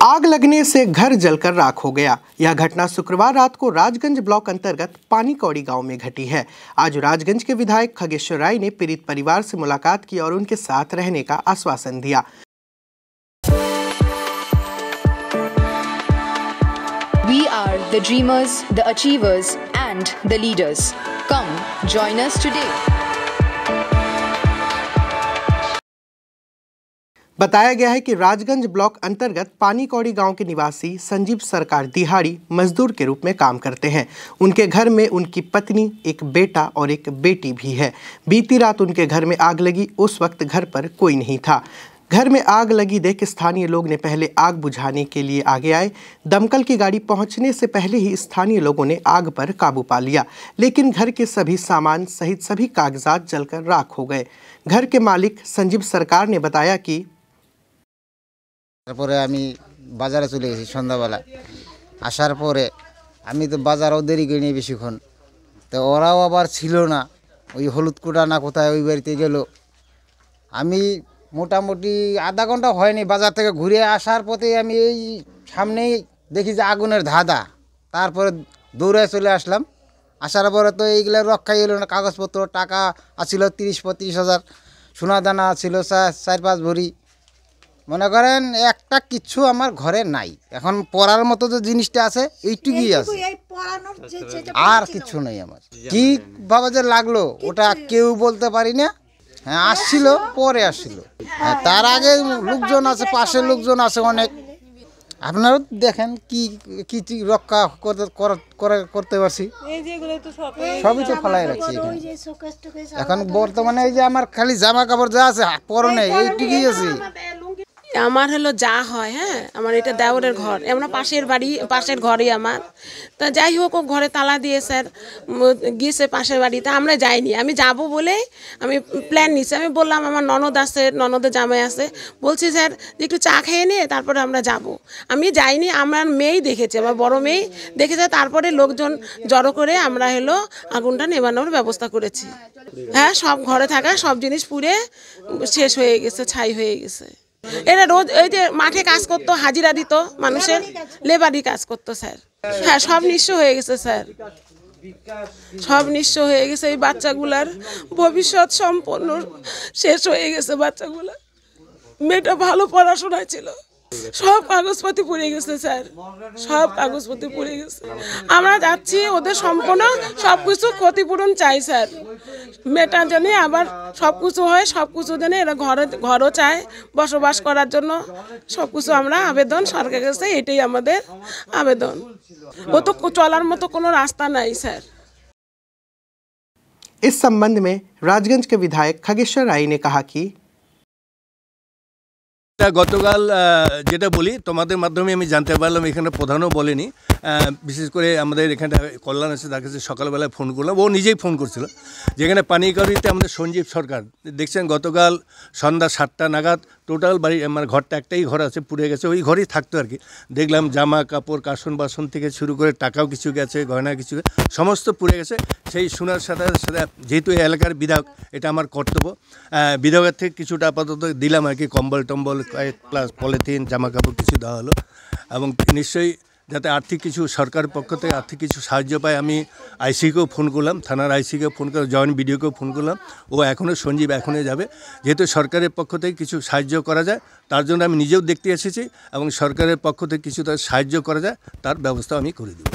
आग लगने से घर जलकर राख हो गया। यह घटना शुक्रवार रात को राजगंज ब्लॉक अंतर्गत पानीकौड़ी गांव में घटी है। आज राजगंज के विधायक खगेश्वर राय ने पीड़ित परिवार से मुलाकात की और उनके साथ रहने का आश्वासन दिया। We are the dreamers, the achievers and the leaders. Come join us today. बताया गया है कि राजगंज ब्लॉक अंतर्गत पानीकौड़ी गांव के निवासी संजीव सरकार दिहाड़ी मजदूर के रूप में काम करते हैं। उनके घर में उनकी पत्नी, एक बेटा और एक बेटी भी है। बीती रात उनके घर में आग लगी। उस वक्त घर पर कोई नहीं था। घर में आग लगी देख स्थानीय लोग ने पहले आग बुझाने के लिए आगे आए। दमकल की गाड़ी पहुंचने से पहले ही स्थानीय लोगों ने आग पर काबू पा लिया, लेकिन घर के सभी सामान सहित सभी कागजात जलकर राख हो गए। घर के मालिक संजीव सरकार ने बताया कि তারপরে আমি বাজারে চলে গেছি সন্ধ্যাবেলা। আসার পরে আমি তো বাজারও দেরি করিনি বেশিক্ষণ, তো ওরাও আবার ছিল না, ওই হলুদ কুটা না কোথায় ওই বাড়িতে গেল। আমি মোটামুটি আধা ঘন্টা হয়নি বাজার থেকে ঘুরে আসার পথে আমি এই সামনেই দেখি যে আগুনের ধাঁধা। তারপরে দৌড়ে চলে আসলাম। আসার পরে তো এইগুলো রক্ষাই হলো না। কাগজপত্র টাকা আছিল 30-35 হাজার, সোনা দানা ছিল 4-5 ভরি। মনে করেন একটা কিছু আমার ঘরে নাই। এখন পড়ার মতো যে জিনিসটা আছে এইটুকুই আছে, আর কিছু নেই আমার। কি ভাবে যে লাগলো ওটা কেউ বলতে পারি না। হ্যাঁ আসছিল, পরে আসছিল। তার আগে লোকজন আছে, পাশের লোকজন আছে অনেক। আপনারাও দেখেন কি কি রক্ষা করতে পারছি। সবই তো ফেলাই রাখছি এখানে। এখন বর্তমানে এই যে আমার খালি জামা কাপড় যা আছে পরনে এইটুকুই আছে। আমার হলো যা হয়, হ্যাঁ আমার এটা দেওরের ঘর, আমরা পাশের বাড়ি, পাশের ঘরই আমার। তা যাই হোক ও ঘরে তালা দিয়ে স্যার গিয়েছে পাশের বাড়িতে, আমরা যাইনি। আমি যাব বলে আমি প্ল্যান নিচ্ছি। আমি বললাম আমার ননদ আছে, ননদের জামাই আছে, বলছি স্যার যে একটু চা খেয়ে নিয়ে তারপরে আমরা যাব। আমি যাইনি, আমার মেয়েই দেখেছে, আমার বড় মেয়ে দেখেছে। তারপরে লোকজন জড়ো করে আমরা হলো আগুনটা নেভানোর ব্যবস্থা করেছি। হ্যাঁ সব ঘরে থাকা সব জিনিস পুড়ে শেষ হয়ে গেছে, ছাই হয়ে গেছে। এরা রোজ এই যে মাঠে কাজ করতো, হাজিরা দিত, মানুষের লেবারি কাজ করতো স্যার। হ্যাঁ সব নিঃস্ব হয়ে গেছে স্যার, সব নিঃস্ব হয়ে গেছে। এই বাচ্চাগুলার ভবিষ্যৎ সম্পূর্ণ শেষ হয়ে গেছে। বাচ্চাগুলার মেয়েটা ভালো পড়াশোনায় ছিল, সব কাগজপত্র পুড়ে গেছে স্যার, সব কাগজপত্র পুড়ে গেছে। আমরা যাচ্ছি ওদের সম্পূর্ণ সব কিছু ক্ষতিপূরণ চাই স্যার। মেয়েটা জানি আবার সব কিছু হয়, সব কিছু জানি এরা ঘরও চায় বসবাস করার জন্য। সব কিছু আমরা আবেদন সরকারের কাছে, এটাই আমাদের আবেদন। ও তো চলার মতো কোনো রাস্তা নাই স্যার। इस संबंध में राजगंज के विधायक खगेश्वर राय ने कहा कि গতকাল যেটা বলি তোমাদের মাধ্যমে আমি জানতে পারলাম, এখানে প্রধানও বলেনি, বিশেষ করে আমাদের এখানটা কল্যাণ আছে, তার কাছে সকালবেলায় ফোন করলাম, ও নিজেই ফোন করছিল। যেখানে পানিকৌড়িতে আমাদের সঞ্জীব সরকার দেখছেন গতকাল সন্ধ্যা 7টা নাগাদ টোটাল বাড়ি মানে ঘরটা একটাই ঘর আছে পুড়ে গেছে, ওই ঘরেই থাকতো আর কি। দেখলাম জামা কাপড় কাসন বাসন থেকে শুরু করে টাকাও কিছু গেছে, গয়না কিছু সমস্ত পুড়ে গেছে। সেই শোনার সাথে সাথে যেহেতু এই এলাকার বিধায়ক, এটা আমার কর্তব্য, বিধায়কের থেকে কিছুটা আপাতত দিলাম আর কি, কম্বল টম্বল প্লাস পলিথিন জামা কাপড় কিছু দেওয়া হলো। এবং নিশ্চয়ই যাতে আর্থিক কিছু সরকারের পক্ষ থেকে আর্থিক কিছু সাহায্য পায়, আমি আইসিকেও ফোন করলাম, থানার আইসিকেও ফোন করলাম, জয়েন্ট বিডিওকেও ফোন করলাম। ও এখনও সঞ্জীব এখনই যাবে। যেহেতু সরকারের পক্ষ থেকে কিছু সাহায্য করা যায় তার জন্য আমি নিজেও দেখতে এসেছি, এবং সরকারের পক্ষ থেকে কিছু তার সাহায্য করা যায় তার ব্যবস্থা আমি করে দেব।